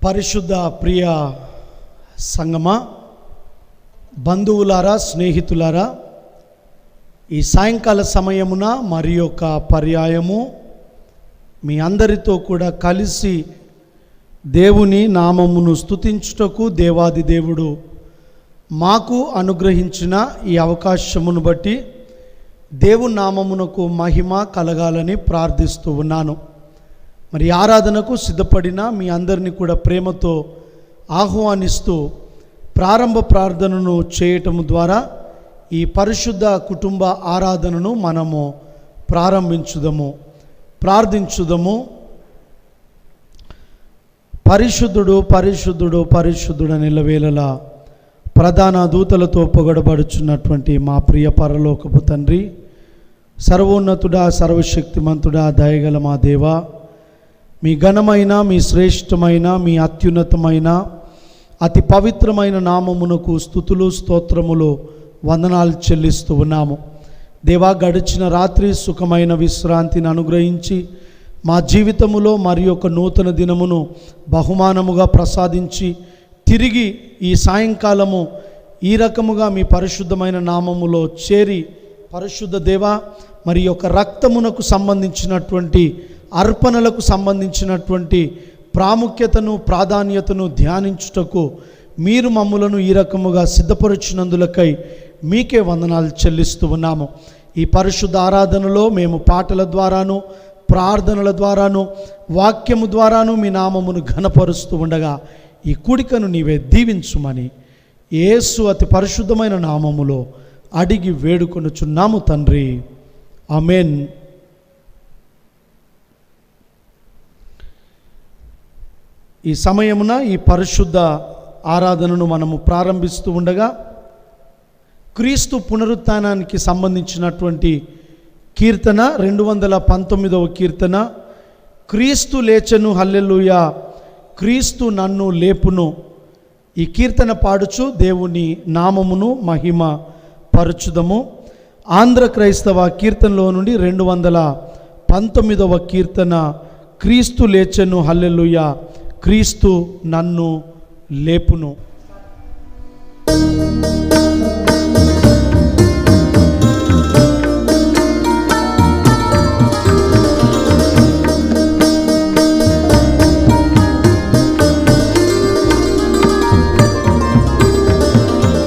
పరిశుద్ధ ప్రియ సంగమా, బంధువులారా, స్నేహితులారా, ఈ సాయంకాల సమయమున మరి యొక్క పర్యాయము మీ అందరితో కూడా కలిసి దేవుని నామమును స్తుతించుటకు దేవాది దేవుడు మాకు అనుగ్రహించిన ఈ అవకాశమును బట్టి దేవుని నామమునకు మహిమ కలగాలని ప్రార్థిస్తూ ఉన్నాను. మరి ఆరాధనకు సిద్ధపడిన మీ అందరినీ కూడా ప్రేమతో ఆహ్వానిస్తూ ప్రారంభ ప్రార్థనను చేయటం ద్వారా ఈ పరిశుద్ధ కుటుంబ ఆరాధనను మనము ప్రారంభించుదాము. ప్రార్థించుదాము. పరిశుద్ధుడు పరిశుద్ధుడు పరిశుద్ధుడు నిలవేళలా ప్రధాన దూతలతో పొగడబడుచున్నటువంటి మా ప్రియ పరలోకపు తండ్రి, సర్వోన్నతుడా, సర్వశక్తిమంతుడా, దయగల మా దేవా, మీ ఘనమైన, మీ శ్రేష్టమైన, మీ అత్యున్నతమైన, అతి పవిత్రమైన నామమునకు స్తుతులు స్తోత్రములు వందనాలు చెల్లిస్తూ ఉన్నాము. దేవా, గడిచిన రాత్రి సుఖమైన విశ్రాంతిని అనుగ్రహించి మా జీవితములో మరి ఒక నూతన దినమును బహుమానముగా ప్రసాదించి తిరిగి ఈ సాయంకాలము ఈ రకముగా మీ పరిశుద్ధమైన నామములో చేరి పరిశుద్ధ దేవా, మరి యొక్క రక్తమునకు సంబంధించినటువంటి అర్పణలకు సంబంధించినటువంటి ప్రాముఖ్యతను ప్రాధాన్యతను ధ్యానించుటకు మీరు మమ్ములను ఈ రకముగా సిద్ధపరుచినందులకై మీకే వందనాలు చెల్లిస్తూ ఉన్నాము. ఈ పరిశుద్ధ ఆరాధనలో మేము పాటల ద్వారాను, ప్రార్థనల ద్వారాను, వాక్యము ద్వారాను మీ నామమును ఘనపరుస్తూ ఉండగా ఈ కూడికను నీవే దీవించుమని యేసు అతి పరిశుద్ధమైన నామములో అడిగి వేడుకొనుచున్నాము తండ్రి, ఆమేన్. ఈ సమయమున ఈ పరిశుద్ధ ఆరాధనను మనము ప్రారంభిస్తూ ఉండగా క్రీస్తు పునరుత్థానానికి సంబంధించినటువంటి కీర్తన 219వ కీర్తన, క్రీస్తు లేచెను హల్లెలూయా, క్రీస్తు నన్ను లేపును. ఈ కీర్తన పాడుచు దేవుని నామమును మహిమ పరచుదము. ఆంధ్ర క్రైస్తవ కీర్తనలో నుండి 219వ కీర్తన, క్రీస్తు లేచెను హల్లెలూయా, క్రీస్తు నన్ను లేపును.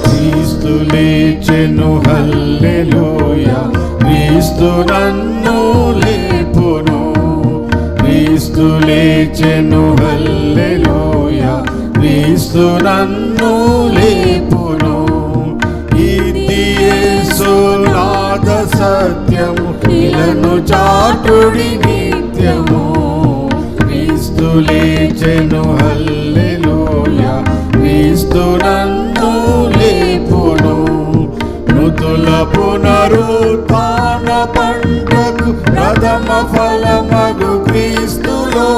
క్రీస్తు లేచెను హల్లెలూయా, క్రీస్తు నన్ను లేపును. క్రీస్తు లేచెను హల్లెలూయా, క్రీస్తు నన్ను లేపును. ఇది యేసునాథ సత్యము, ఇలను చాటుడి నిత్యము. క్రీస్తు లేచెను హల్లెలూయా, క్రీస్తు నన్ను లేపును. మృతుల పునరుత్థాన పంటకు ప్రథమ ఫలమగు క్రీస్తులో,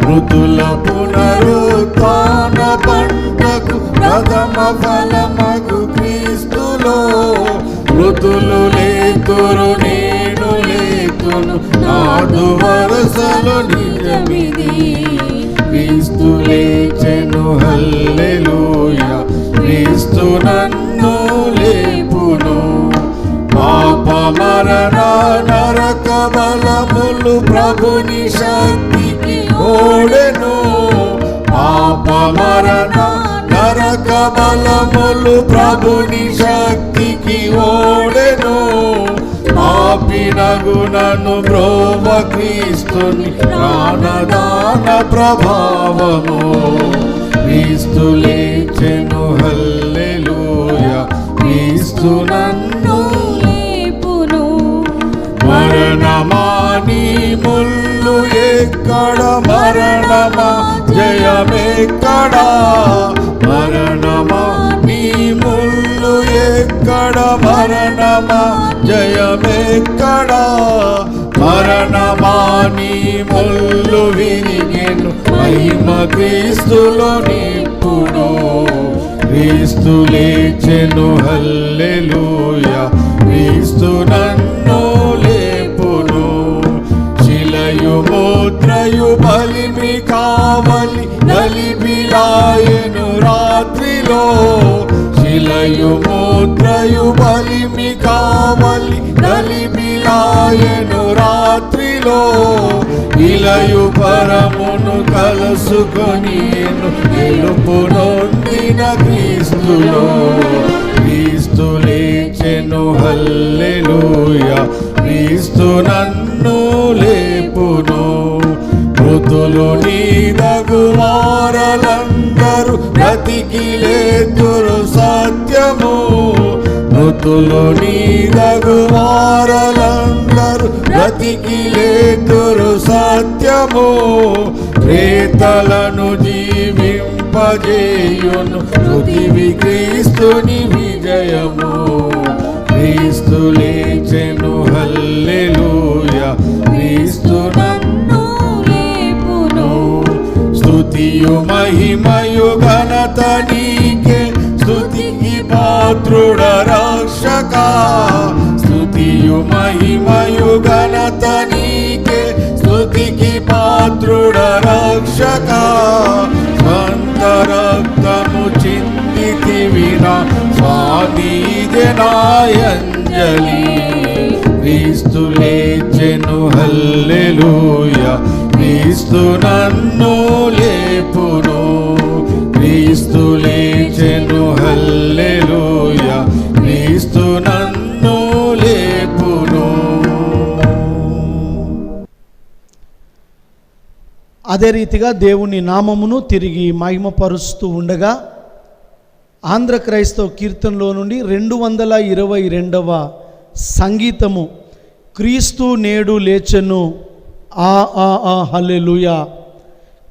మృతుల పునరుత్థాన పంటకు ప్రథమ ఫలమగు క్రీస్తులో. మృతులు లేతురు, నేను లేతును, నాదు వరసలో నిజమిది. క్రీస్తు లేచెను హల్లెలూయా, క్రీస్తు నన్ను లేపును. పాప మరణ నరక బలములు ప్రభుని శక్తికి ఓడెను. పాప మరణ నరక బలములు ప్రభుని శక్తికి ఓడెను. పాపినగునను బ్రోవ క్రీస్తుని ప్రాణదాన ప్రభావము. క్రీస్తు లేచెను హల్లెలూయా, క్రీస్తు నన్ను లేపును. మరణమా నీ ముల్లు ఎక్కడ, మరణమా జయమెక్కడా. మరణమా నీ ముల్లు ఎక్కడ, మరణమా జయమెక్కడా. మరణమా నీ ముల్లు విరిగెను, మహిమ క్రీస్తులో నిప్పుడు. క్రీస్తు లేచెను హల్లెలూయా, క్రీస్తు నన్ను లేపును. శిలయు ముద్రయు బలిమి కావలి గలిబిలాయెను రాత్రిలో, శిలయు ముద్రయు బలిమి కావలి గలిబిలాయెను రాత్రిలో, ఇలయు పరమును కలుసుకొనిను గెలుపు నొందిన క్రీస్తులో. క్రీస్తు లేచెను హల్లెలూయా, క్రీస్తు నన్ను లేపును. మృతులు నీదగు వారలందరూ బ్రతికి లేతురు సత్యము, మృతులు నీదగు వారలందరూ బ్రతికి లేతురు సత్యము. ప్రేతలను జీవింపజేయును పృథివి క్రీస్తుని విజయము. క్రీస్తు లేచెను హల్లెలూయా, క్రీస్తు నన్ను లేపును. స్తుతియు మహిమయు ఘనత నీకే, స్తుతికి పాత్రుడ రక్షక. స్తుతియు మహిమయు ఘనత నీకే, స్తుతికి పాత్రుడ రక్షక. స్వంత రక్తము చిందితివినా స్వామీజనాయంజలి. క్రీస్తు లేచెను హల్లెలూయా, క్రీస్తు నన్ను లేపును. క్రీస్తు లేచెను హల్లెలూయా, క్రీస్తు నన్ను లేపును. అదే రీతిగా దేవుని నామమును తిరిగి మహిమపరుస్తూ ఉండగా ఆంధ్ర క్రైస్తవ కీర్తనలో నుండి 222వ సంగీతము, క్రీస్తు నేడు లేచెను ఆ ఆ ఆ హల్లెలూయా.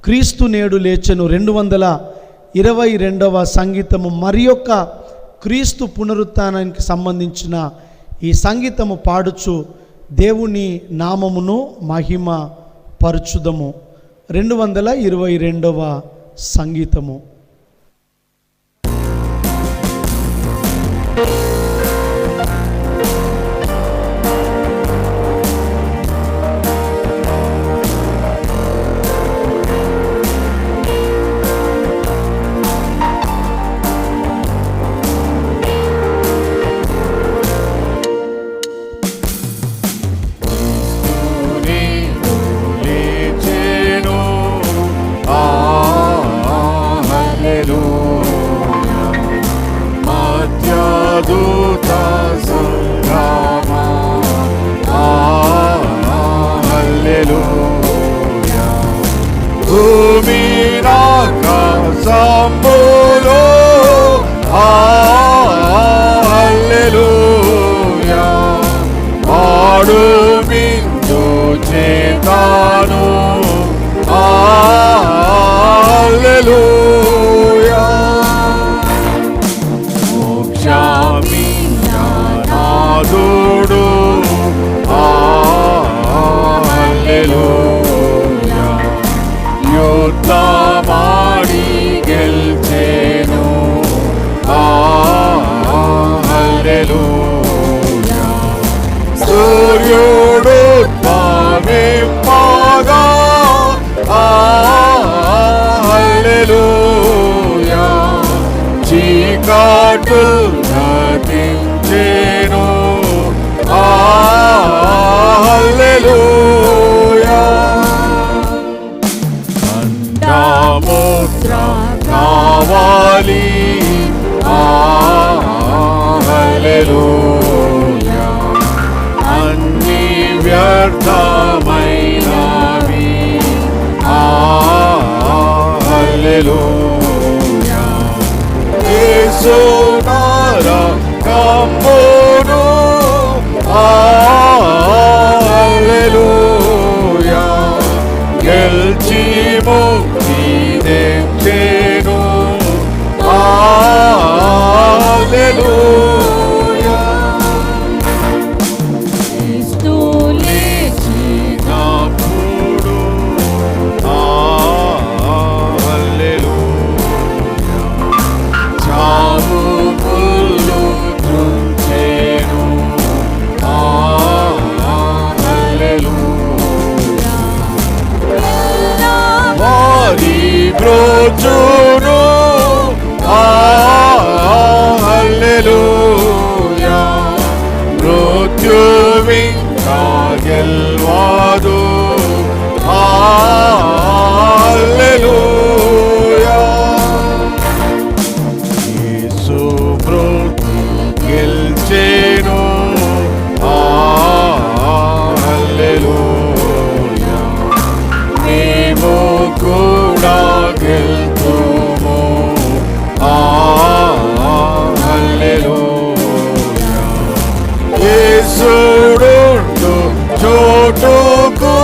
క్రీస్తు నేడు లేచెను 222వ సంగీతము మరి యొక్క క్రీస్తు పునరుత్థానానికి సంబంధించిన ఈ సంగీతము పాడుచు దేవుని నామమును మహిమ పరచుదము. 222వ సంగీతము. సంబులో హల్లెలూయా. పాడు బిందు చేతాను హల్లెలూయా. మోక్షమి నాదుడు హల్లెలూయా. యుద్ధమాడి గెల్చెను హల్లెలూయా. సూర్యుడు ఉద్భవింపగా హల్లెలూయా. చీకట్లు గతించెను హల్లెలూయా. అండముద్ర కావాలి హల్లెలూయా. అన్ని వ్యర్థమైనవి హల్లెలూయా. యేసు నరకమును హల్లెలూయా. గెల్చి ముక్తి తెచ్చెను హల్లెలూయా. క్రీస్తు లేచినప్పుడు హల్లెలూయా. చావు ముల్లు త్రుంచెను హల్లెలూయా. వారి బ్రోచును హల్లెలూయా మృత్యువింకా గెల్వాదు హల్లెలూయా యేసు మృత్యు గెల్చెను హల్లెలూయా మేము కూడా గెలుతుము హల్లెలూయా యేసుడుండు చోటుకు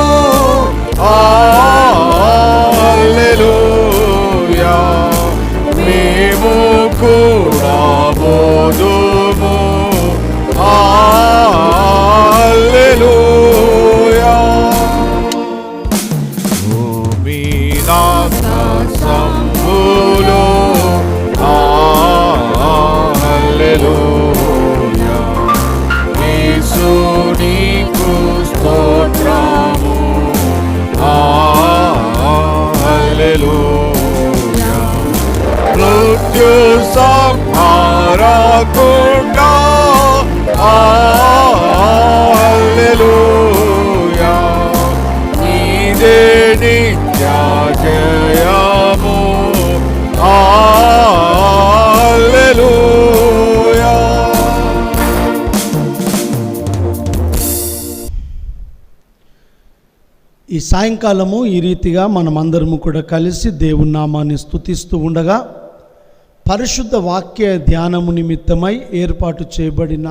హల్లెలూయా మేము కూడా పోదుము హల్లెలూయా సంబులో హల్లెలూయా యేసు నీకు స్తోత్రము హల్లెలూయా మృత్యు సంహారకుండా హల్లెలూయా నీదే జయము హల్లెలూయా ఈ సాయంకాలము ఈ రీతిగా మనమందరము కూడా కలిసి దేవుని నామాన్ని స్తుతిస్తూ ఉండగా పరిశుద్ధ వాక్య ధ్యానము నిమిత్తమై ఏర్పాటు చేయబడిన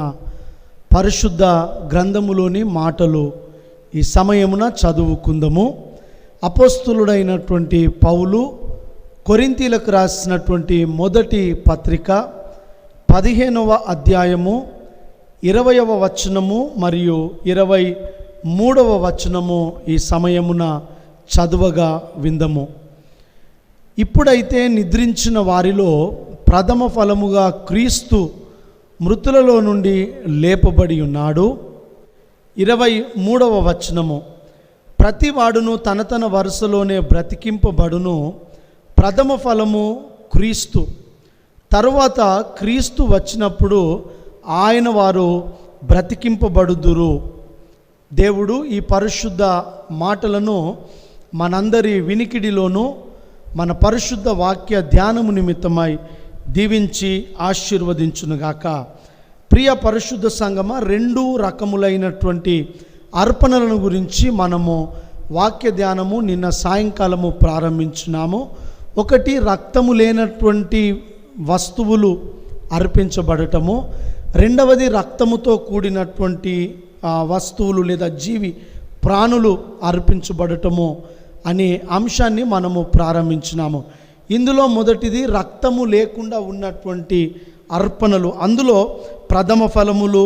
పరిశుద్ధ గ్రంథములోని మాటలు ఈ సమయమున చదువుకుందాము. అపోస్తులుడైనటువంటి పౌలు కొరింథీలకు రాసినటువంటి మొదటి పత్రిక 15వ అధ్యాయము 20వ వచనము మరియు 23వ వచనము ఈ సమయమున చదువగా విందము. ఇప్పుడైతే నిద్రించిన వారిలో ప్రథమ ఫలముగా క్రీస్తు మృతులలో నుండి లేపబడి ఉన్నాడు. 23వ వచనము ప్రతివాడును తన తన వరుసలోనే బ్రతికింపబడును. ప్రథమ ఫలము క్రీస్తు. తరువాత క్రీస్తు వచ్చినప్పుడు ఆయన వారు బ్రతికింపబడుదురు. దేవుడు ఈ పరిశుద్ధ మాటలను మనందరి వినికిడిలోనూ మన పరిశుద్ధ వాక్య ధ్యానము నిమిత్తమై దీవించి ఆశీర్వదించునుగాక. ప్రియ పరిశుద్ధ సంగమ, 2 రకములైనటువంటి అర్పణలను గురించి మనము వాక్య ధ్యానము నిన్న సాయంకాలము ప్రారంభించినాము. ఒకటి, రక్తము లేనటువంటి వస్తువులు అర్పించబడటము. రెండవది, రక్తముతో కూడినటువంటి వస్తువులు లేదా జీవి ప్రాణులు అర్పించబడటము అనే అంశాన్ని మనము ప్రారంభించినాము. ఇందులో మొదటిది రక్తము లేకుండా ఉన్నటువంటి అర్పణలు. అందులో ప్రథమ ఫలములు,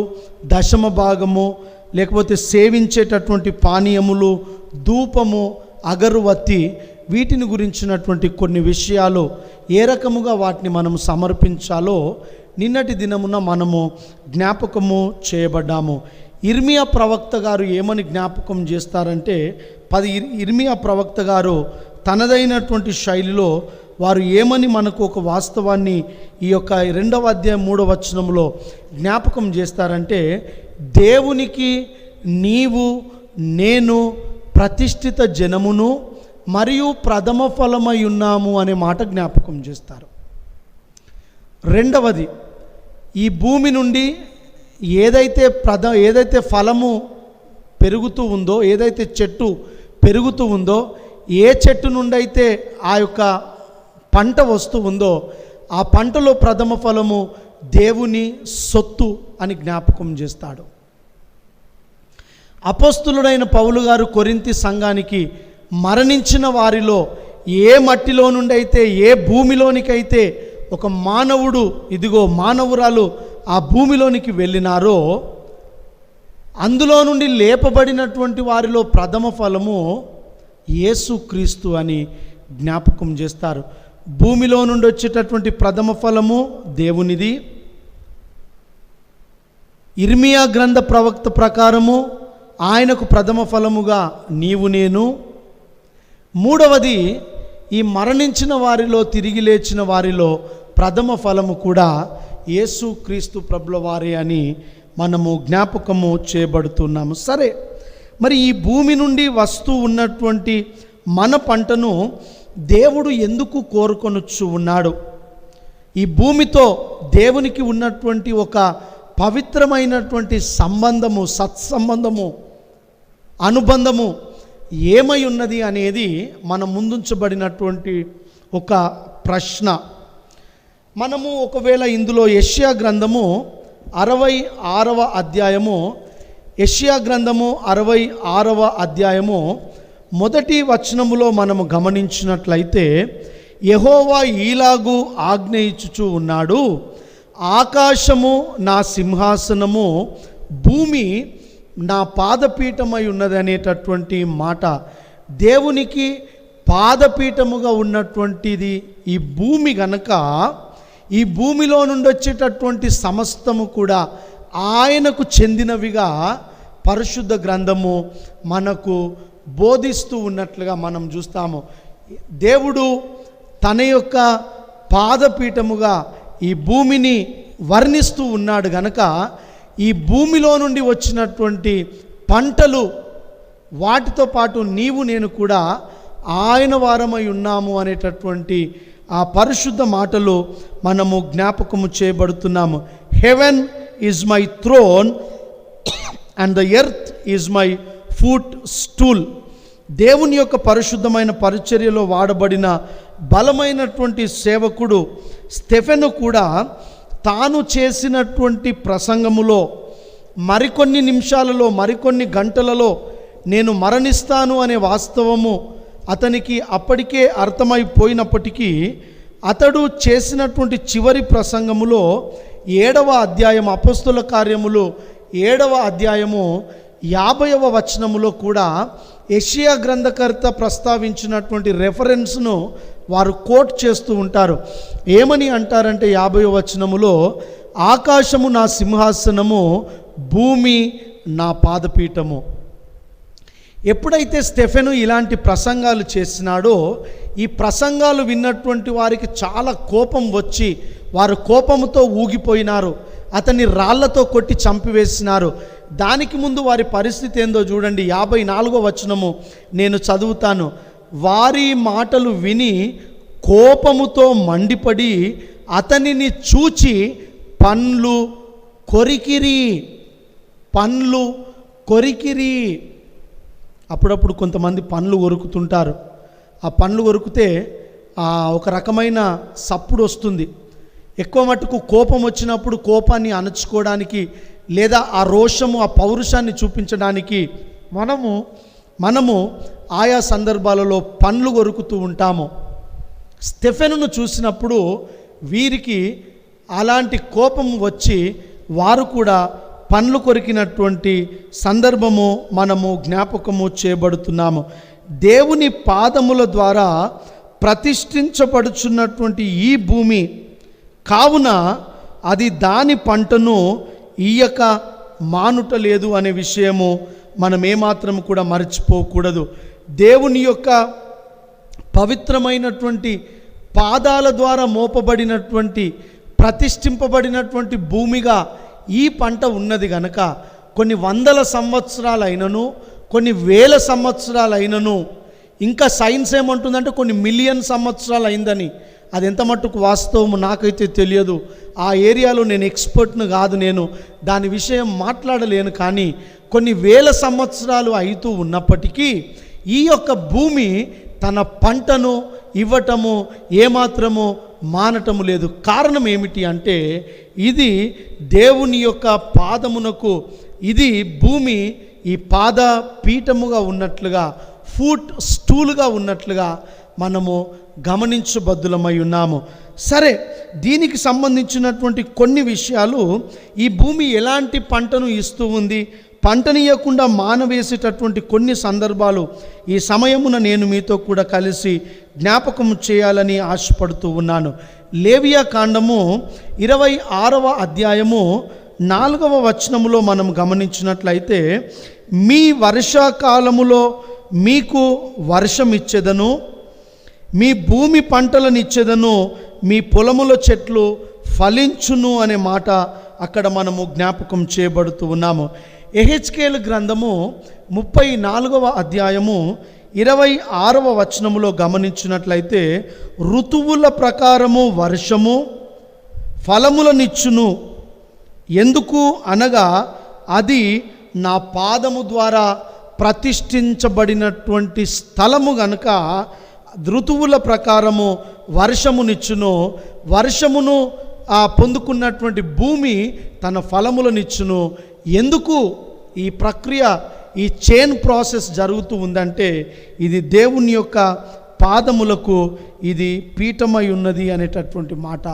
దశమ భాగము, లేకపోతే సేవించేటటువంటి పానీయములు, ధూపము, అగరువత్తి, వీటిని గురించినటువంటి కొన్ని విషయాలు, ఏ రకముగా వాటిని మనము సమర్పించాలో నిన్నటి దినమున మనము జ్ఞాపకము చేయబడ్డాము. ఇర్మియా ప్రవక్త గారు ఏమని జ్ఞాపకం చేస్తారంటే, ఇర్మియా ప్రవక్త గారు తనదైనటువంటి శైలిలో వారు ఏమని మనకు ఒక వాస్తవాన్ని ఈ యొక్క 2వ అధ్యాయం 3వ వచనంలో జ్ఞాపకం చేస్తారంటే, దేవునికి నీవు నేను ప్రతిష్ఠిత జనమును మరియు ప్రథమ ఫలమై ఉన్నాము అనే మాట జ్ఞాపకం చేస్తారు. రెండవది, ఈ భూమి నుండి ఏదైతే ఫలము పెరుగుతూ ఉందో, ఏదైతే చెట్టు పెరుగుతూ ఉందో, ఏ చెట్టు నుండి అయితే ఆ యొక్క పంట వస్తూ ఉందో, ఆ పంటలో ప్రథమ ఫలము దేవుని సొత్తు అని జ్ఞాపకం చేస్తాడు. అపోస్తులుడైన పౌలు గారు కొరింథీ సంఘానికి మరణించిన వారిలో ఏ మట్టిలో నుండి అయితే, ఏ భూమిలోనికైతే ఒక మానవుడు, ఇదిగో మానవురాలు ఆ భూమిలోనికి వెళ్ళినారో, అందులో నుండి లేపబడినటువంటి వారిలో ప్రథమ ఫలము యేసుక్రీస్తు అని జ్ఞాపకం చేస్తారు. భూమిలో నుండి వచ్చేటటువంటి ప్రథమ ఫలము దేవునిది. ఇర్మియా గ్రంథ ప్రవక్త ప్రకారము ఆయనకు ప్రథమ ఫలముగా నీవు నేను. మూడవది, ఈ మరణించిన వారిలో తిరిగి లేచిన వారిలో ప్రథమ ఫలము కూడా యేసుక్రీస్తు ప్రభుల వారే అని మనము జ్ఞాపకము చేయబడుతున్నాము. సరే, మరి ఈ భూమి నుండి వస్తూ ఉన్నటువంటి మన పంటను దేవుడు ఎందుకు కోరుకొనొచ్చు ఉన్నాడు? ఈ భూమితో దేవునికి ఉన్నటువంటి ఒక పవిత్రమైనటువంటి సంబంధము, సత్సంబంధము, అనుబంధము ఏమై ఉన్నది అనేది మన ముందుంచబడినటువంటి ఒక ప్రశ్న. మనము ఒకవేళ ఇందులో యెషయా గ్రంథము 66వ అధ్యాయము, యెషయా గ్రంథము 66వ అధ్యాయము మొదటి వచనములో మనము గమనించినట్లయితే, యెహోవా ఈలాగు ఆజ్ఞయించుచూ ఉన్నాడు, ఆకాశము నా సింహాసనము, భూమి నా పాదపీఠమై ఉన్నది అనేటటువంటి మాట. దేవునికి పాదపీఠముగా ఉన్నటువంటిది ఈ భూమి గనక, ఈ భూమిలో నుండి వచ్చేటటువంటి సమస్తము కూడా ఆయనకు చెందినవిగా పరిశుద్ధ గ్రంథము మనకు బోధిస్తూ ఉన్నట్లుగా మనం చూస్తాము. దేవుడు తన యొక్క పాదపీఠముగా ఈ భూమిని వర్ణిస్తూ ఉన్నాడు గనక, ఈ భూమిలో నుండి వచ్చినటువంటి పంటలు, వాటితో పాటు నీవు నేను కూడా ఆయన వారమై ఉన్నాము అనేటటువంటి ఆ పరిశుద్ధ మాటలు మనము జ్ఞాపకము చేయబడుతున్నాము. Heaven is my throne and the earth is my footstool. దేవుని యొక్క పరిశుద్ధమైన పరిచర్యలో వాడబడిన బలమైనటువంటి సేవకుడు స్టెఫెను కూడా తాను చేసినటువంటి ప్రసంగములో మరికొన్ని నిమిషాలలో, మరికొన్ని గంటలలో నేను మరణిస్తాను అనే వాస్తవము అతనికి అప్పటికే అర్థమైపోయినప్పటికీ, అతడు చేసినటువంటి చివరి ప్రసంగములో 7వ అధ్యాయం, అపొస్తలుల కార్యములు 7వ అధ్యాయము 50వ వచనములో కూడా యెషయా గ్రంథకర్త ప్రస్తావించినటువంటి రెఫరెన్స్ను వారు కోట్ చేస్తూ ఉంటారు. ఏమని అంటారంటే 50వ వచనములో, ఆకాశము నా సింహాసనము, భూమి నా పాదపీఠము. ఎప్పుడైతే స్టెఫెను ఇలాంటి ప్రసంగాలు చేసినాడో, ఈ ప్రసంగాలు విన్నటువంటి వారికి చాలా కోపం వచ్చి వారు కోపముతో ఊగిపోయినారు. అతన్ని రాళ్లతో కొట్టి చంపివేసినారు. దానికి ముందు వారి పరిస్థితి ఏందో చూడండి. 54వ వచనము నేను చదువుతాను. వారి మాటలు విని కోపముతో మండిపడి అతనిని చూచి పండ్లు కొరికిరి. అప్పుడప్పుడు కొంతమంది పండ్లు కొరుకుతుంటారు. ఆ పండ్లు కొరికితే ఒక రకమైన సప్పుడు వస్తుంది. ఎక్కువ మట్టుకు కోపం వచ్చినప్పుడు కోపాన్ని అణచుకోవడానికి, లేదా ఆ రోషము, ఆ పౌరుషాన్ని చూపించడానికి మనము ఆయా సందర్భాలలో పండ్లు కొరుకుతూ ఉంటాము. స్టెఫెనును చూసినప్పుడు వీరికి అలాంటి కోపం వచ్చి వారు కూడా పండ్లు కొరికినటువంటి సందర్భము మనము జ్ఞాపకము చేయబడుతున్నాము. దేవుని పాదముల ద్వారా ప్రతిష్ఠించబడుచున్నటువంటి ఈ భూమి కావున అది దాని పంటను ఇయ్యక మానుట లేదు అనే విషయము మనం ఏమాత్రం కూడా మర్చిపోకూడదు. దేవుని యొక్క పవిత్రమైనటువంటి పాదాల ద్వారా మోపబడినటువంటి, ప్రతిష్ఠింపబడినటువంటి భూమిగా ఈ పంట ఉన్నది గనక కొన్ని వందల సంవత్సరాలైనను, కొన్ని వేల సంవత్సరాలైనను, ఇంకా సైన్స్ ఏమంటుందంటే కొన్ని మిలియన్ సంవత్సరాలు అయిందని. అది ఎంత మట్టుకు వాస్తవము నాకైతే తెలియదు. ఆ ఏరియాలో నేను ఎక్స్పర్ట్ను కాదు, నేను దాని విషయం మాట్లాడలేను. కానీ కొన్ని వేల సంవత్సరాలు అవుతూ ఉన్నప్పటికీ ఈ యొక్క భూమి తన పంటను ఇవ్వటము ఏమాత్రము మానటము లేదు. కారణం ఏమిటి అంటే, ఇది దేవుని యొక్క పాదమునకు, ఇది భూమి ఈ పాద పీఠముగా ఉన్నట్లుగా, ఫుట్ స్టూలుగా ఉన్నట్లుగా మనము గమనించబద్దులమై ఉన్నాము. సరే, దీనికి సంబంధించినటువంటి కొన్ని విషయాలు, ఈ భూమి ఎలాంటి పంటను ఇస్తూ ఉంది, పంటనీయకుండా మానవేసేటటువంటి కొన్ని సందర్భాలు ఈ సమయమున నేను మీతో కూడా కలిసి జ్ఞాపకం చేయాలని ఆశపడుతూ ఉన్నాను. లేవియా కాండము 26వ అధ్యాయము 4వ వచనములో మనం గమనించినట్లయితే, మీ వర్షాకాలములో మీకు వర్షం ఇచ్చెదను, మీ భూమి పంటలనిచ్చెదను, మీ పొలముల చెట్లు ఫలించును అనే మాట అక్కడ మనము జ్ఞాపకం చేయబడుతూ ఉన్నాము. యెహెజ్కేలు గ్రంథము 34వ అధ్యాయము 26వ వచనములో గమనించినట్లయితే, ఋతువుల ప్రకారము వర్షము ఫలములనిచ్చును, ఎందుకు అనగా అది నా పాదము ద్వారా ప్రతిష్ఠించబడినటువంటి స్థలము గనుక ఋతువుల ప్రకారము వర్షమునిచ్చును, వర్షమును పొందుకున్నటువంటి భూమి తన ఫలములనిచ్చును. ఎందుకు ఈ ప్రక్రియ, ఈ చైన్ ప్రాసెస్ జరుగుతూ ఉందంటే, ఇది దేవుని యొక్క పాదములకు ఇది పీఠమై ఉన్నది అనేటటువంటి మాట.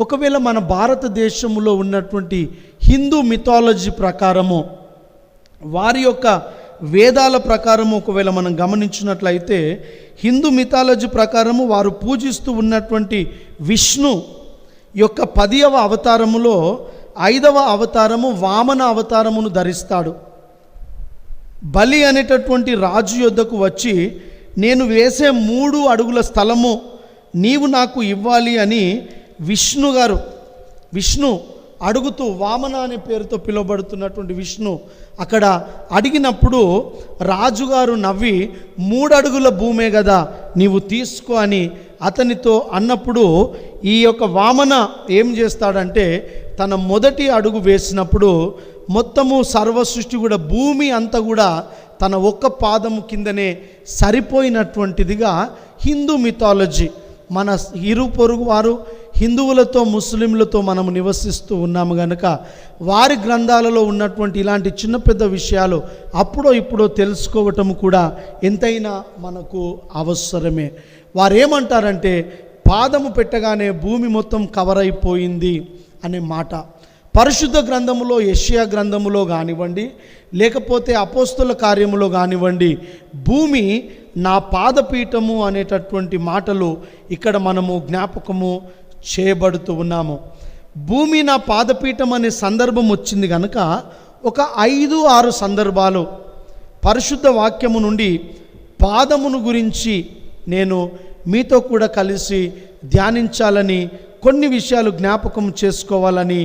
ఒకవేళ మన భారతదేశంలో ఉన్నటువంటి హిందూ మిథాలజీ ప్రకారము, వారి యొక్క వేదాల ప్రకారము ఒకవేళ మనం గమనించినట్లయితే, హిందూ మిథాలజీ ప్రకారము వారు పూజిస్తూ ఉన్నటువంటి విష్ణు యొక్క 10వ అవతారములో 5వ అవతారము వామన అవతారమును ధరిస్తాడు. బలి అనేటటువంటి రాజు యొద్దకు వచ్చి, నేను వేసే 3 అడుగుల స్థలము నీవు నాకు ఇవ్వాలి అని విష్ణు అడుగుతూ, వామన అనే పేరుతో పిలువబడుతున్నటువంటి విష్ణు అక్కడ అడిగినప్పుడు రాజుగారు నవ్వి, 3 అడుగుల భూమే కదా నీవు తీసుకో అని అతనితో అన్నప్పుడు, ఈ యొక్క వామన ఏం చేస్తాడంటే, తన మొదటి అడుగు వేసినప్పుడు మొత్తము సర్వ సృష్టి కూడా, భూమి అంతా కూడా తన ఒక్క పాదము కిందనే సరిపోయినటువంటిదిగా హిందూ మిథాలజీ. మన ఇరు పొరుగు వారు హిందువులతో ముస్లింలతో మనము నివసిస్తూ ఉన్నాము కనుక వారి గ్రంథాలలో ఉన్నటువంటి ఇలాంటి చిన్న పెద్ద విషయాలు అప్పుడో ఇప్పుడో తెలుసుకోవటం కూడా ఎంతైనా మనకు అవసరమే. వారు ఏమంటారంటే, పాదము పెట్టగానే భూమి మొత్తం కవర్ అయిపోయింది అనే మాట. పరిశుద్ధ గ్రంథములో, యెషయా గ్రంథములో కానివ్వండి, లేకపోతే అపోస్తుల కార్యములో కానివ్వండి, భూమి నా పాదపీఠము అనేటటువంటి మాటలు ఇక్కడ మనము జ్ఞాపకము చేయబడుతూ ఉన్నాము. భూమి నా పాదపీఠం అనే సందర్భం వచ్చింది కనుక ఒక 5-6 సందర్భాలు పరిశుద్ధ వాక్యము నుండి పాదమును గురించి నేను మీతో కూడా కలిసి ధ్యానించాలని, కొన్ని విషయాలు జ్ఞాపకం చేసుకోవాలని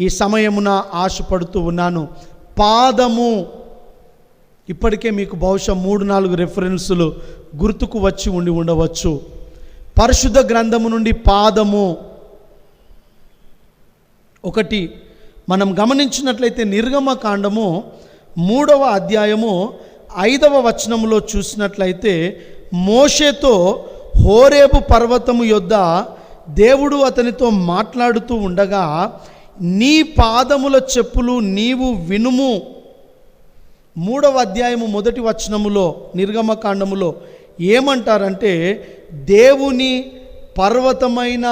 ఈ సమయమున ఆశపడుతూ ఉన్నాను. పాదము, ఇప్పటికే మీకు బహుశా 3-4 రెఫరెన్సులు గుర్తుకు వచ్చి ఉండవచ్చు. పరిశుద్ధ గ్రంథము నుండి పాదము ఒకటి మనం గమనించినట్లయితే, నిర్గమకాండము 3వ అధ్యాయము 5వ వచనములో చూసినట్లయితే, మోషేతో హోరేబు పర్వతము యొద్ద దేవుడు అతనితో మాట్లాడుతూ ఉండగా, నీ పాదముల చెప్పులు నీవు వినుము. 3వ అధ్యాయము 1వ వచనములో నిర్గమకాండములో ఏమంటారంటే, దేవుని పర్వతమైన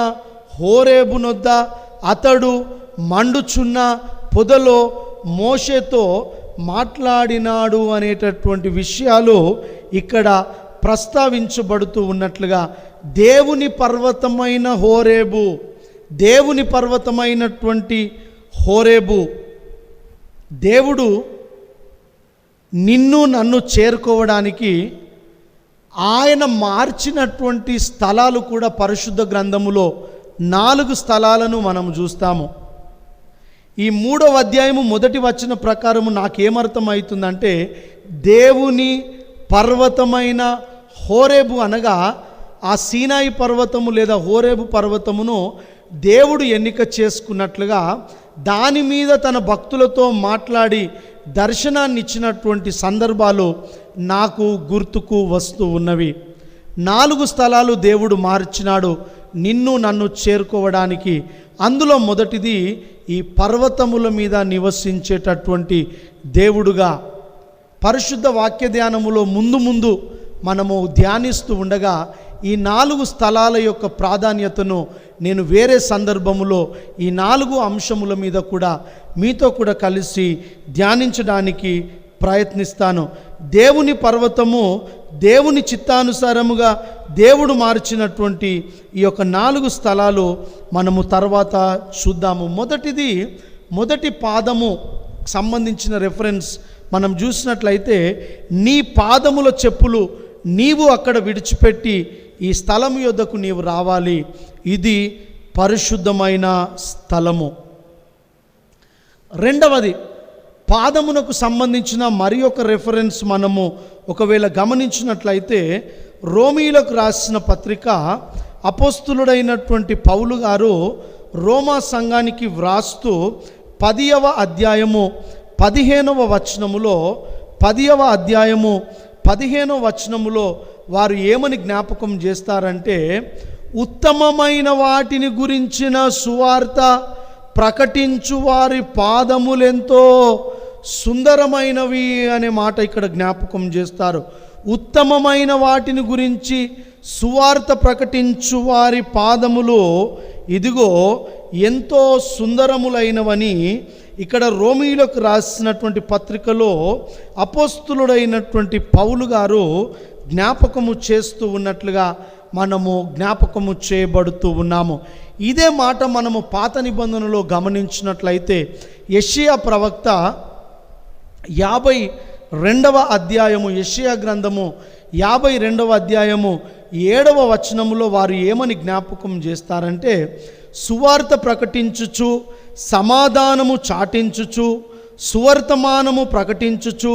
హోరేబునొద్ద అతడు మండుచున్న పొదలో మోషేతో మాట్లాడినాడు అనేటటువంటి విషయాలు ఇక్కడ ప్రస్తావించబడుతూ ఉన్నట్లుగా, దేవుని పర్వతమైన హోరేబు, దేవుని పర్వతమైనటువంటి హోరేబు, దేవుడు నిన్ను నన్ను చేరుకోవడానికి ఆయన మార్చినటువంటి స్థలాలు కూడా పరిశుద్ధ గ్రంథములో 4 స్థలాలను మనం చూస్తాము. ఈ 3వ అధ్యాయము 1వ వచన ప్రకారము నాకేమర్థమవుతుందంటే, దేవుని పర్వతమైన హోరేబు అనగా ఆ సీనాయి పర్వతము లేదా హోరేబు పర్వతమును దేవుడు ఎన్నిక చేసుకున్నట్లుగా దాని మీద తన భక్తులతో మాట్లాడి దర్శనాన్ని ఇచ్చినటువంటి సందర్భాలు నాకు గుర్తుకు వస్తూ ఉన్నవి. 4 స్థలాలు దేవుడు మార్చినాడు నిన్ను నన్ను చేరుకోవడానికి. అందులో మొదటిది ఈ పర్వతముల మీద నివసించేటటువంటి దేవుడుగా. పరిశుద్ధ వాక్య ధ్యానములో ముందు మనము ధ్యానిస్తూ ఉండగా ఈ 4 స్థలాల యొక్క ప్రాధాన్యతను నేను వేరే సందర్భములో ఈ 4 అంశముల మీద కూడా మీతో కూడా కలిసి ధ్యానించడానికి ప్రయత్నిస్తాను. దేవుని పర్వతము, దేవుని చిత్తానుసారముగా దేవుడు మార్చినటువంటి ఈ యొక్క 4 స్థలాలు మనము తర్వాత చూద్దాము. మొదటి పాదము సంబంధించిన రెఫరెన్స్ మనం చూసినట్లయితే, నీ పాదముల చెప్పులు నీవు అక్కడ విడిచిపెట్టి ఈ స్థలం యొద్దకు నీవు రావాలి. ఇది పరిశుద్ధమైన స్థలము. రెండవది, పాదమునకు సంబంధించిన మరి ఒక రెఫరెన్స్ మనము ఒకవేళ గమనించినట్లయితే రోమీయులకు రాసిన పత్రిక అపోస్తులుడైనటువంటి పౌలు గారు రోమా సంఘానికి వ్రాస్తూ 10వ అధ్యాయము 15వ వచనములో 10వ అధ్యాయము 15వ వచనములో వారు ఏమని జ్ఞాపకం చేస్తారంటే, ఉత్తమమైన వాటిని గురించిన సువార్త ప్రకటించు వారి పాదములెంతో సుందరమైనవి అనే మాట ఇక్కడ జ్ఞాపకం చేస్తారు. ఉత్తమమైన వాటిని గురించి సువార్త ప్రకటించు వారి పాదములు ఇదిగో ఎంతో సుందరములైనవని ఇక్కడ రోమీయులకు రాసినటువంటి పత్రికలో అపోస్తులుడైనటువంటి పౌలు గారు జ్ఞాపకము చేస్తూ ఉన్నట్లుగా మనము జ్ఞాపకము చేయబడుతూ ఉన్నాము. ఇదే మాట మనము పాత నిబంధనలో గమనించినట్లయితే యెషయా ప్రవక్త 52వ అధ్యాయము, యెషయా గ్రంథము 52వ అధ్యాయము 7వ వచనములో వారు ఏమని జ్ఞాపకం చేస్తారంటే, సువార్త ప్రకటించుచు సమాధానము చాటించుచు సువర్తమానము ప్రకటించుచు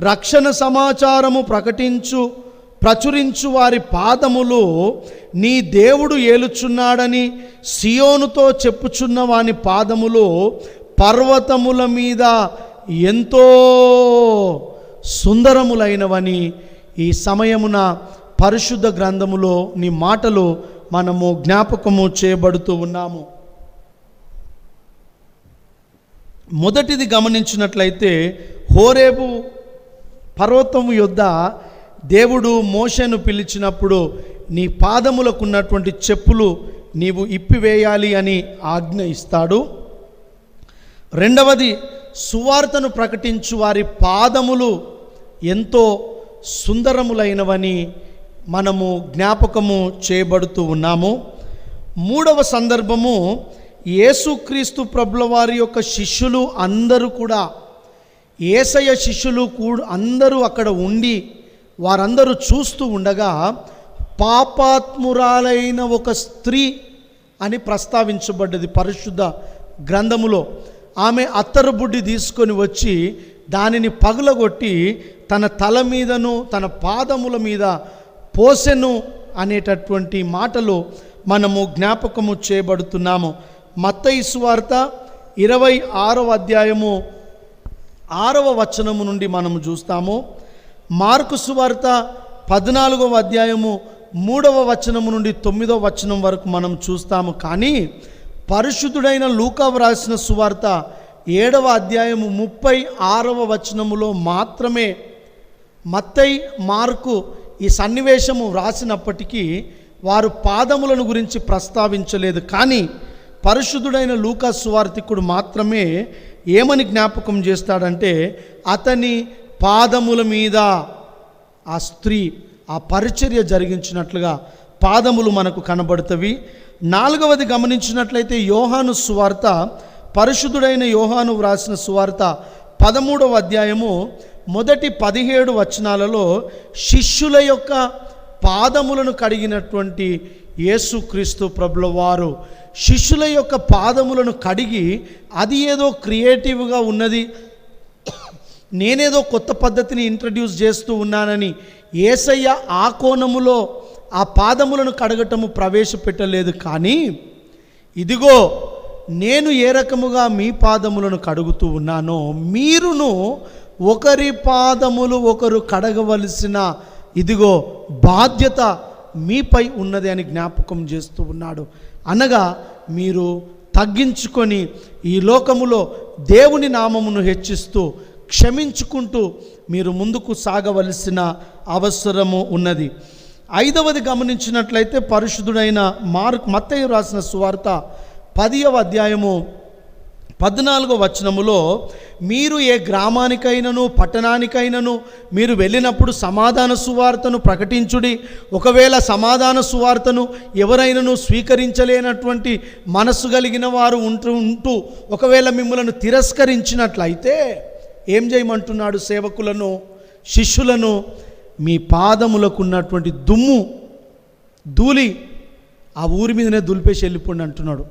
రక్షణ సమాచారము ప్రచురించు వారి పాదములు నీ దేవుడు ఏలుచున్నాడని సియోనుతో చెప్పుచున్న వాని పాదములు పర్వతముల మీద ఎంతో సుందరములైనవని ఈ సమయమున పరిశుద్ధ గ్రంథములో నీ మాటలు మనము జ్ఞాపకము చేయబడుతూ ఉన్నాము. మొదటిది గమనించినట్లయితే హోరేబు పర్వతము యొద్ద దేవుడు మోషేను పిలిచినప్పుడు నీ పాదములకు ఉన్నటువంటి చెప్పులు నీవు ఇప్పివేయాలి అని ఆజ్ఞ ఇస్తాడు. రెండవది, సువార్తను ప్రకటించు వారి పాదములు ఎంతో సుందరములైనవని మనము జ్ఞాపకము చేయబడుతూ ఉన్నాము. మూడవ సందర్భము, యేసుక్రీస్తు ప్రభుల వారి యొక్క శిష్యులు అందరూ కూడా, యేసయ్య శిష్యులు కూడా అందరూ అక్కడ ఉండి వారందరూ చూస్తూ ఉండగా పాపాత్మురాలైన ఒక స్త్రీ అని ప్రస్తావించబడ్డది పరిశుద్ధ గ్రంథములో. ఆమె అత్తరు బుడ్డి తీసుకొని వచ్చి దానిని పగులగొట్టి తన తల మీదను తన పాదముల మీద పోసెను అనేటటువంటి మాటలు మనము జ్ఞాపకము చేయబడుతున్నాము. మత్తయి సువార్త 26వ అధ్యాయము 6వ వచనము నుండి మనము చూస్తాము. మార్కు సువార్త 14వ అధ్యాయము 3వ వచనము నుండి 9వ వచనం వరకు మనం చూస్తాము. కానీ పరిశుద్ధుడైన లూకా వ్రాసిన సువార్త 7వ అధ్యాయము 36వ వచనములో మాత్రమే మత్తయి మార్కు ఈ సన్నివేశము వ్రాసినప్పటికీ వారు పాదములను గురించి ప్రస్తావించలేదు. కానీ పరిశుద్ధుడైన లూకా సువార్తికుడు మాత్రమే ఏమని జ్ఞాపకం చేస్తాడంటే, అతని పాదముల మీద ఆ స్త్రీ ఆ పరిచర్య జరిగించినట్లుగా పాదములు మనకు కనబడుతవి. నాలుగవది గమనించినట్లయితే యోహాను సువార్త, పరిశుద్ధుడైన యోహాను వ్రాసిన సువార్త 13వ అధ్యాయము మొదటి 17 వచనాలలో శిష్యుల యొక్క పాదములను కడిగినటువంటి యేసుక్రీస్తు ప్రభుల వారు శిష్యుల యొక్క పాదములను కడిగి, అది ఏదో క్రియేటివ్గా ఉన్నది, నేనేదో కొత్త పద్ధతిని ఇంట్రడ్యూస్ చేస్తూ ఉన్నానని యేసయ్య ఆ కోణములో ఆ పాదములను కడగటము ప్రవేశపెట్టలేదు. కానీ ఇదిగో నేను ఏ రకముగా మీ పాదములను కడుగుతూ ఉన్నానో మీరును ఒకరి పాదములు ఒకరు కడగవలసిన ఇదిగో బాధ్యత మీపై ఉన్నది అని జ్ఞాపకం చేస్తూ ఉన్నాడు. అనగా మీరు తగ్గించుకొని ఈ లోకములో దేవుని నామమును హెచ్చిస్తూ క్షమించుకుంటూ మీరు ముందుకు సాగవలసిన అవసరము ఉన్నది. ఐదవది గమనించినట్లయితే పరిశుద్ధుడైన మత్తయి రాసిన సువార్త 10వ అధ్యాయము 14వ వచనములో, మీరు ఏ గ్రామానికైనను పట్టణానికైనను మీరు వెళ్ళినప్పుడు సమాధాన సువార్తను ప్రకటించుడి. ఒకవేళ సమాధాన సువార్తను ఎవరైనాను స్వీకరించలేనటువంటి మనసు కలిగిన వారు ఉంటూ ఒకవేళ మిమ్మల్ని తిరస్కరించినట్లయితే ఏం చేయమంటున్నాడు? సేవకులను, శిష్యులను, మీ పాదములకు ఉన్నటువంటి దుమ్ము ధూళి ఆ ఊరి మీదనే దులిపేసి వెళ్ళిపోండి అంటున్నాడు.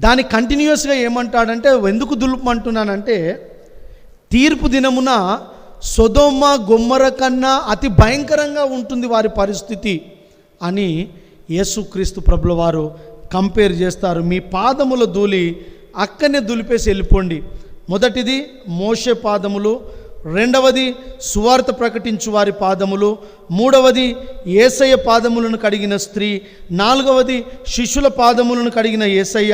దాని కంటిన్యూస్గా ఏమంటాడంటే, ఎందుకు దులుపమంటున్నానంటే, తీర్పు దినమున సొదొమ గొమొర్రా కన్నా అతి భయంకరంగా ఉంటుంది వారి పరిస్థితి అని యేసుక్రీస్తు ప్రభుల వారు కంపేర్ చేస్తారు. మీ పాదముల ధూళి అక్కడనే దులిపేసి వెళ్ళిపోండి. మొదటిది మోషే పాదములు, రెండవది సువార్త ప్రకటించు వారి పాదములు, మూడవది యేసయ్య పాదములను కడిగిన స్త్రీ, నాలుగవది శిష్యుల పాదములను కడిగిన యేసయ్య,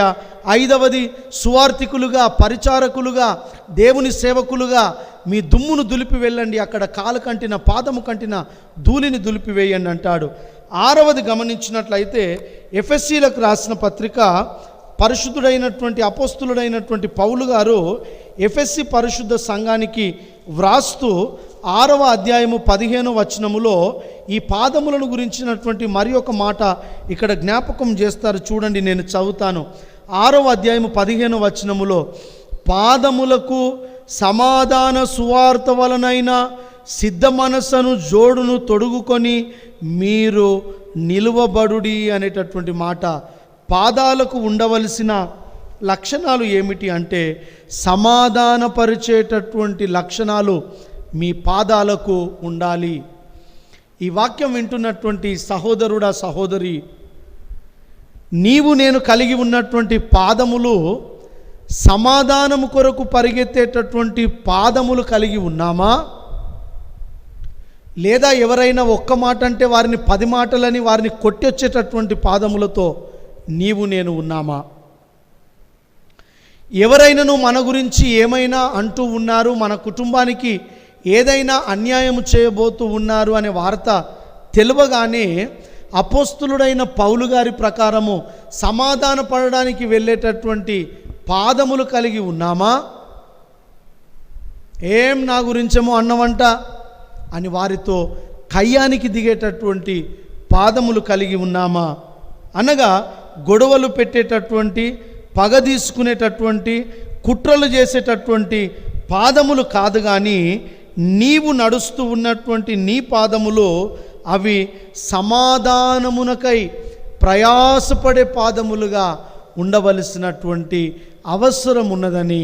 ఐదవది సువార్తికులుగా, పరిచారకులుగా, దేవుని సేవకులుగా మీ దుమ్మును దులిపి వెళ్ళండి, అక్కడ కాలు కంటిన పాదము కంటిన ధూళిని దులిపివేయండి అంటాడు. ఆరవది గమనించినట్లయితే ఎఫెసీలకు రాసిన పత్రిక పరిశుద్ధుడైనటువంటి అపోస్తులుడైనటువంటి పౌలు గారు ఎఫెసీ పరిశుద్ధ సంఘానికి వ్రాస్తూ 6వ అధ్యాయము 15వ వచనములో ఈ పాదములను గురించినటువంటి మరి ఒక మాట ఇక్కడ జ్ఞాపకం చేస్తారు. చూడండి, నేను చదువుతాను. 6వ అధ్యాయము 15వ వచనములో, పాదములకు సమాధాన సువార్త వలనైన సిద్ధ మనస్సును జోడును తొడుగుకొని మీరు నిలువబడుడి అనేటటువంటి మాట. పాదాలకు ఉండవలసిన లక్షణాలు ఏమిటి అంటే, సమాధానపరిచేటటువంటి లక్షణాలు మీ పాదాలకు ఉండాలి. ఈ వాక్యం వింటున్నటువంటి సహోదరుడా, సహోదరి, నీవు నేను కలిగి ఉన్నటువంటి పాదములు సమాధానము కొరకు పరిగెత్తేటటువంటి పాదములు కలిగి ఉన్నామా? లేదా ఎవరైనా ఒక్క మాట అంటే వారిని 10 మాటలని వారిని కొట్టొచ్చేటటువంటి పాదములతో నీవు నేను ఉన్నామా? ఎవరైనాను మన గురించి ఏమైనా అంటూ ఉన్నారు, మన కుటుంబానికి ఏదైనా అన్యాయం చేయబోతూ ఉన్నారు అనే వార్త తెలియగానే అపోస్తులుడైన పౌలు గారి ప్రకారము సమాధాన పడడానికి వెళ్ళేటటువంటి పాదములు కలిగి ఉన్నామా? ఏం నా గురించేమో అన్నవంట అని వారితో కయ్యానికి దిగేటటువంటి పాదములు కలిగి ఉన్నామా? అనగా గొడవలు పెట్టేటటువంటి, పగ తీసుకునేటటువంటి, కుట్రలు చేసేటటువంటి పాదములు కాదు, కానీ నీవు నడుస్తూ ఉన్నటువంటి నీ పాదములు అవి సమాధానమునకై ప్రయాసపడే పాదములుగా ఉండవలసినటువంటి అవసరం ఉన్నదని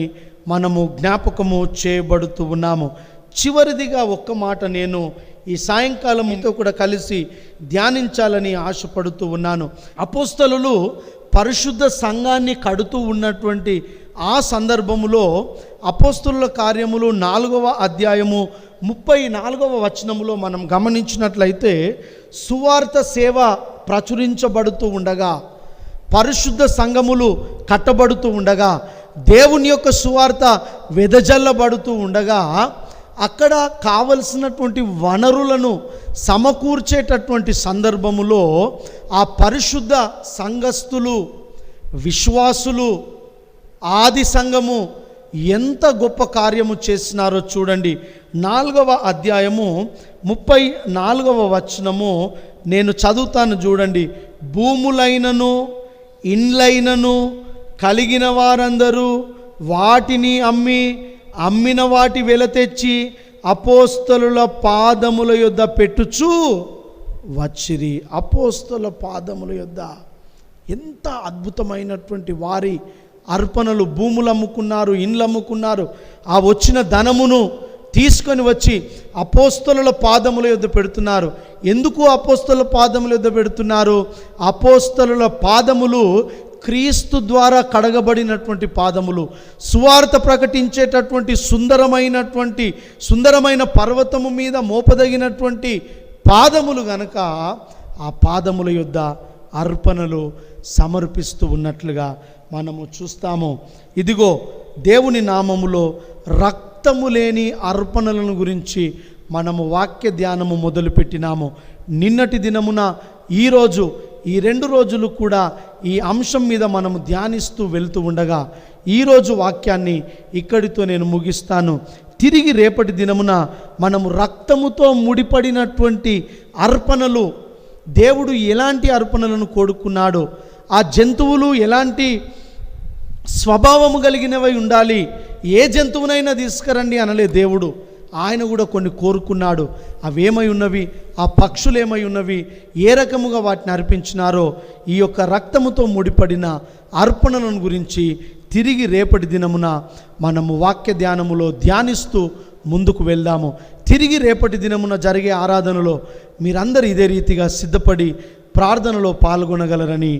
మనము జ్ఞాపకము చేయబడుతూ ఉన్నాము. చివరిదిగా ఒక్క మాట నేను ఈ సాయంకాలం మీతో కూడా కలిసి ధ్యానించాలని ఆశపడుతూ ఉన్నాను. అపోస్తలులు పరిశుద్ధ సంఘాన్ని కడుతూ ఉన్నటువంటి ఆ సందర్భములో అపోస్తలుల కార్యములు 4వ అధ్యాయము 34వ వచనములో మనం గమనించినట్లయితే, సువార్త సేవ ప్రచురించబడుతూ ఉండగా, పరిశుద్ధ సంఘములు కట్టబడుతూ ఉండగా, దేవుని యొక్క సువార్త వెదజల్లబడుతూ ఉండగా, అక్కడ కావలసినటువంటి వనరులను సమకూర్చేటటువంటి సందర్భములో ఆ పరిశుద్ధ సంఘస్థులు, విశ్వాసులు, ఆది సంఘము ఎంత గొప్ప కార్యము చేసినారో చూడండి. 4వ అధ్యాయము 34వ వచనము నేను చదువుతాను, చూడండి. భూములైనను ఇండ్లైనను కలిగిన వారందరూ వాటిని అమ్మిన వాటి వెల తెచ్చి అపోస్తలుల పాదముల యొద్ద పెట్టుచు వచ్చిరి. అపోస్తలుల పాదముల యొద్ద ఎంత అద్భుతమైనటువంటి వారి అర్పణలు! భూములు అమ్ముకున్నారు, ఇండ్లు అమ్ముకున్నారు. ఆ వచ్చిన ధనమును తీసుకొని వచ్చి అపోస్తలుల పాదముల యొద్ద పెడుతున్నారు. ఎందుకు అపోస్తలుల పాదముల యొద్ద పెడుతున్నారు? అపోస్తలుల పాదములు క్రీస్తు ద్వారా కడగబడినటువంటి పాదములు, సువార్త ప్రకటించేటటువంటి సుందరమైన పర్వతము మీద మోపదగినటువంటి పాదములు గనక ఆ పాదముల యొద్ద అర్పణలు సమర్పిస్తూ ఉన్నట్లుగా మనము చూస్తాము. ఇదిగో, దేవుని నామములో రక్తము లేని అర్పణలను గురించి మనము వాక్య ధ్యానము మొదలుపెట్టినాము. నిన్నటి దినమున ఈరోజు ఈ 2 రోజులు కూడా ఈ అంశం మీద మనము ధ్యానిస్తూ వెళ్తూ ఉండగా ఈరోజు వాక్యాన్ని ఇక్కడితో నేను ముగిస్తాను. తిరిగి రేపటి దినమున మనము రక్తముతో ముడిపడినటువంటి అర్పణలు, దేవుడు ఎలాంటి అర్పణలను కోరుకున్నాడో, ఆ జంతువులు ఎలాంటి స్వభావము కలిగినవై ఉండాలి, ఏ జంతువునైనా తీసుకురండి అనలే దేవుడు. ఆయన కూడా కొన్ని కోరుకున్నాడు. అవేమై ఉన్నవి, ఆ పక్షులు ఏమై ఉన్నవి, ఏ రకముగా వాటిని అర్పించినారో ఈ యొక్క రక్తముతో ముడిపడిన అర్పణలను గురించి తిరిగి రేపటి దినమున మనము వాక్య ధ్యానములో ధ్యానిస్తూ ముందుకు వెళ్దాము. తిరిగి రేపటి దినమున జరిగే ఆరాధనలో మీరందరూ ఇదే రీతిగా సిద్ధపడి ప్రార్థనలో పాల్గొనగలరని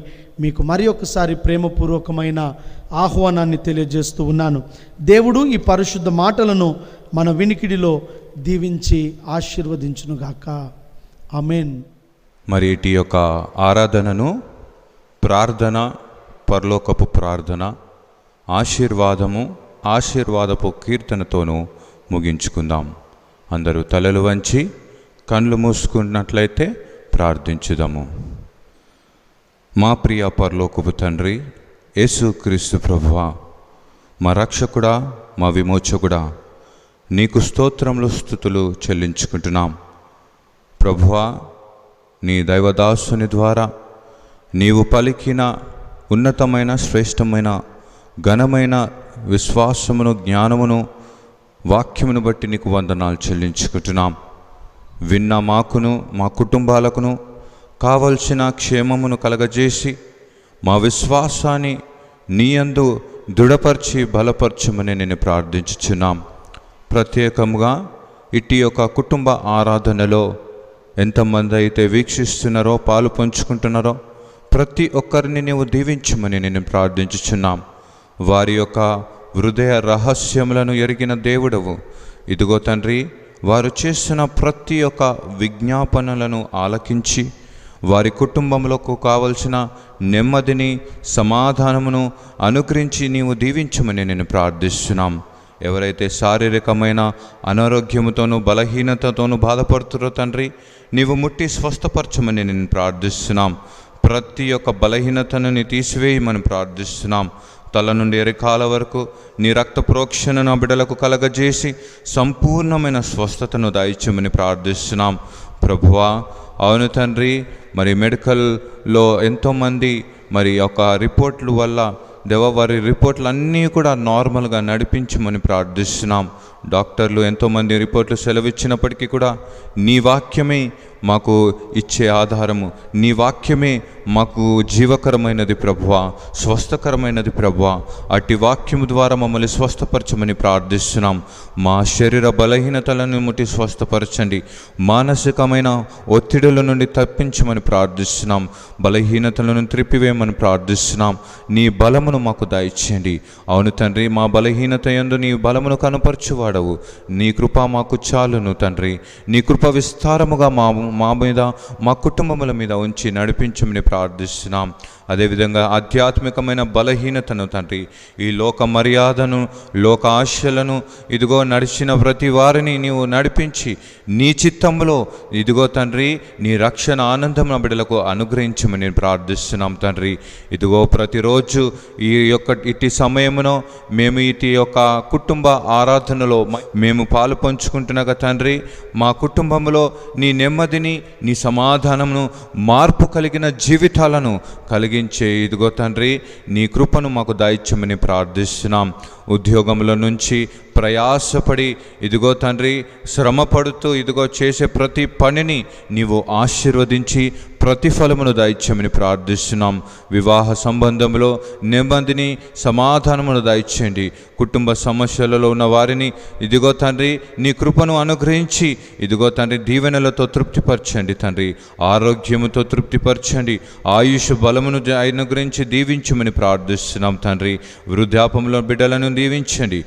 మీకు మరి ఒకసారి ప్రేమపూర్వకమైన ఆహ్వానాన్ని తెలియజేస్తూ ఉన్నాను. దేవుడు ఈ పరిశుద్ధ మాటలను మన వినికిడిలో దీవించి ఆశీర్వదించునుగాక. ఆమేన్. మరి ఇటు యొక్క ఆరాధనను ప్రార్థన, పరలోకపు ప్రార్థన, ఆశీర్వాదపు కీర్తనతోనూ ముగించుకుందాం. అందరూ తలలు వంచి కళ్ళు మూసుకున్నట్లయితే ప్రార్థించుదాము. మా ప్రియ పరలోకపు తండ్రి యేసుక్రీస్తు ప్రభువా, మా రక్షకుడా, మా విమోచకుడా, నీకు స్తోత్రములు స్తుతులు చెల్లించుకుంటున్నాం. ప్రభువా, నీ దైవదాసుని ద్వారా నీవు పలికిన ఉన్నతమైన, శ్రేష్టమైన, ఘనమైన విశ్వాసమును, జ్ఞానమును, వాక్యమును బట్టి నీకు వందనాలు చెల్లించుకుంటున్నాం. విన్న మాకును, మా కుటుంబాలకును కావలసిన క్షేమమును కలగజేసి మా విశ్వాసాన్ని నీ యందు దృఢపరిచి బలపరచమని నేను ప్రార్థించుచున్నాం. ప్రత్యేకంగా ఇటు యొక్క కుటుంబ ఆరాధనలో ఎంతమంది అయితే వీక్షిస్తున్నారో, పాలు పంచుకుంటున్నారో ప్రతి ఒక్కరిని నీవు దీవించమని నేను ప్రార్థించుచున్నాం. వారి యొక్క హృదయ రహస్యములను ఎరిగిన దేవుడవు. ఇదిగో తండ్రి, వారు చేస్తున్న ప్రతి ఒక్క విజ్ఞాపనలను ఆలకించి వారి కుటుంబంలోకి కావలసిన నెమ్మదిని, సమాధానమును అనుగ్రహించి నీవు దీవించమని నేను ప్రార్థిస్తున్నాం. ఎవరైతే శారీరకమైన అనారోగ్యముతోనూ బలహీనతతోనూ బాధపడుతురో తండ్రి, నీవు ముట్టి స్వస్థపరచమని నేను ప్రార్థిస్తున్నాం. ప్రతి ఒక్క బలహీనతను నీ తీసివేయమని ప్రార్థిస్తున్నాం. తల నుండి ఎరికాల వరకు నీ రక్త ప్రోక్షణను ఆ బిడ్డలకు కలగజేసి సంపూర్ణమైన స్వస్థతను దయచేయమని ప్రార్థిస్తున్నాం. ప్రభువా, అవును తండ్రి, మరి మెడికల్లో ఎంతోమంది మరి ఒక రిపోర్ట్ల వల్ల వారి రిపోర్ట్లు అన్నీ కూడా నార్మల్గా నడిపించమని ప్రార్థిస్తున్నాం. డాక్టర్లు ఎంతోమంది రిపోర్ట్లు సెలవిచ్చినప్పటికీ కూడా నీ వాక్యమే మాకు ఇచ్చే ఆధారము, నీ వాక్యమే మాకు జీవకరమైనది ప్రభువా, స్వస్థకరమైనది ప్రభువా. అట్టి వాక్యము ద్వారా మమ్మల్ని స్వస్థపరచమని ప్రార్థిస్తున్నాం. మా శరీర బలహీనతలను ముట్టి స్వస్థపరచండి. మానసికమైన ఒత్తిడుల నుండి తప్పించమని ప్రార్థిస్తున్నాం. బలహీనతలను త్రిప్పివేయమని ప్రార్థిస్తున్నాం. నీ బలమును మాకు దయచేయండి. అవును తండ్రి, మా బలహీనత యందు నీ బలమును కనపరచువాడవు. నీ కృప మాకు చాలును తండ్రి. నీ కృప విస్తారముగా మా మీద, మా కుటుంబముల మీద ఉంచి నడిపించమని ప్రార్థిస్తున్నాం. అదేవిధంగా ఆధ్యాత్మికమైన బలహీనతను తండ్రి, ఈ లోక మర్యాదను, లోక ఆశలను ఇదిగో నడిచిన ప్రతి వారిని నీవు నడిపించి నీ చిత్తంలో ఇదిగో తండ్రి నీ రక్షణ ఆనందం నా బిడ్డలకు అనుగ్రహించమని ప్రార్థిస్తున్నాం తండ్రి. ఇదిగో ప్రతిరోజు ఈ యొక్క ఇటు సమయమునో మేము ఇటు యొక్క కుటుంబ ఆరాధనలో మేము పాలు పంచుకుంటున్నాగా తండ్రి, మా కుటుంబంలో నీ నెమ్మదిని, నీ సమాధానమును, మార్పు కలిగిన జీవితాలను కలిగించే ఇదిగో తండ్రి నీ కృపను మాకు దయచేయమని ప్రార్థిస్తున్నాం. ఉద్యోగంలో నుంచి ప్రయాసపడి ఇదిగో తండ్రి శ్రమపడుతూ ఇదిగో చేసే ప్రతి పనిని నీవు ఆశీర్వదించి ప్రతిఫలమును దయచేయమని ప్రార్థిస్తున్నాం. వివాహ సంబంధంలో నెమ్మదిని, సమాధానమును దయచేయండి. కుటుంబ సమస్యలలో ఉన్న వారిని ఇదిగో తండ్రి నీ కృపను అనుగ్రహించి ఇదిగో తండ్రి దీవెనలతో తృప్తిపరచండి తండ్రి. ఆరోగ్యముతో తృప్తిపరచండి. ఆయుష్ బలమును అనుగ్రహించి దీవించమని ప్రార్థిస్తున్నాం తండ్రి. వృద్ధాపంలో బిడ్డలను దీవించండి,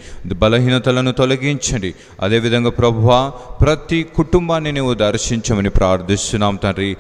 బలహీనతలను తొలగించండి. అదేవిధంగా ప్రభువా, ప్రతి కుటుంబాన్ని నీవు దర్శించమని ప్రార్థిస్తున్నాం తండ్రి.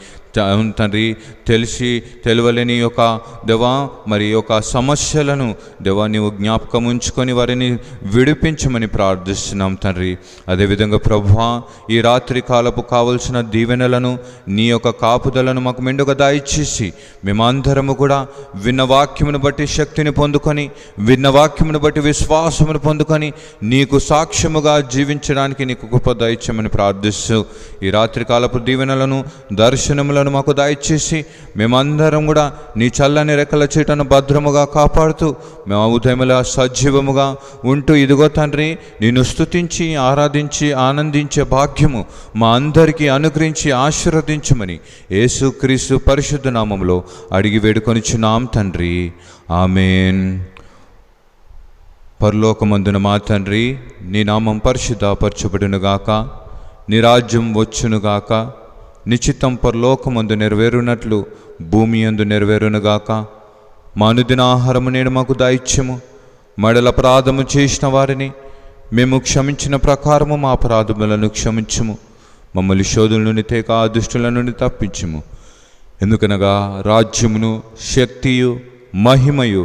తండ్రి, తెలిసి తెలియలేని యొక్క దేవా మరి యొక్క సమస్యలను దేవా నీవు జ్ఞాపకం ఉంచుకొని వారిని విడిపించమని ప్రార్థిస్తున్నాం తండ్రి. అదేవిధంగా ప్రభువా, ఈ రాత్రి కాలపు కావలసిన దీవెనలను, నీ యొక్క కాపుదలను మాకు మెండుగా దయచేసి మేమందరము కూడా విన్న వాక్యమును బట్టి శక్తిని పొందుకొని, విన్న వాక్యమును బట్టి విశ్వాసమును పొందుకొని నీకు సాక్ష్యముగా జీవించడానికి నీకు కృప దయచేయమని ప్రార్థిస్తూ ఈ రాత్రి కాలపు దీవెనలను, దర్శనములను కృపను మాకు దయచేసి మేమందరం కూడా నీ చల్లని రెక్కల చీటను భద్రముగా కాపాడుతూ మేము ఉదయములా సజీవముగా ఉంటూ ఇదిగో తండ్రి నిన్ను స్తుతించి ఆరాధించి ఆనందించే భాగ్యము మా అందరికీ అనుగ్రహించి ఆశీర్వదించమని యేసుక్రీస్తు పరిశుద్ధ నామములో అడిగి వేడుకొనిచున్నాం తండ్రి, ఆమేన్. పరలోకమందున మా తండ్రి, నీ నామం పరిశుద్ధపరచబడునుగాక, నీ రాజ్యం వచ్చునుగాక, నీ చిత్తం పరలోకమందు నెరవేరునట్లు భూమి యందు నెరవేరునుగాక. మా అనుదిన ఆహారము నేడు మాకు దయచేయము. మడల అపరాధము చేసిన వారిని మేము క్షమించిన ప్రకారము మా అపరాధములను క్షమించుము. మమ్మల్ని శోధుల నుండి తేక దుష్టుల నుండి తప్పించుము. ఎందుకనగా రాజ్యమును శక్తియు మహిమయు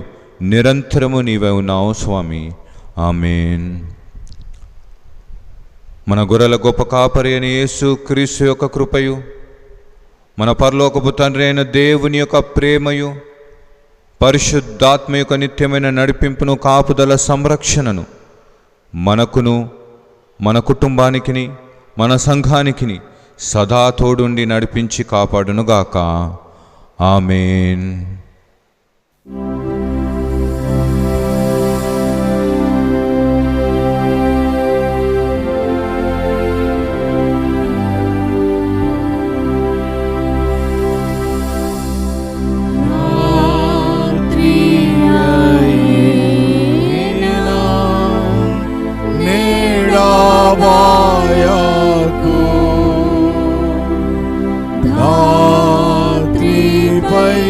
నిరంతరము నీవే ఉన్నావు స్వామి, ఆమేన్. మన గొర్రెల గొప్ప కాపరి అయిన యేసుక్రీస్తు యొక్క కృపయు, మన పరలోకపు తండ్రి అయిన దేవుని యొక్క ప్రేమయు, పరిశుద్ధాత్మ యొక్క నిత్యమైన నడిపింపును, కాపుదల సంరక్షణను మనకును మన కుటుంబానికి మన సంఘానికి సదా తోడుండి నడిపించి కాపాడునుగాక, ఆమేన్. धात्री पै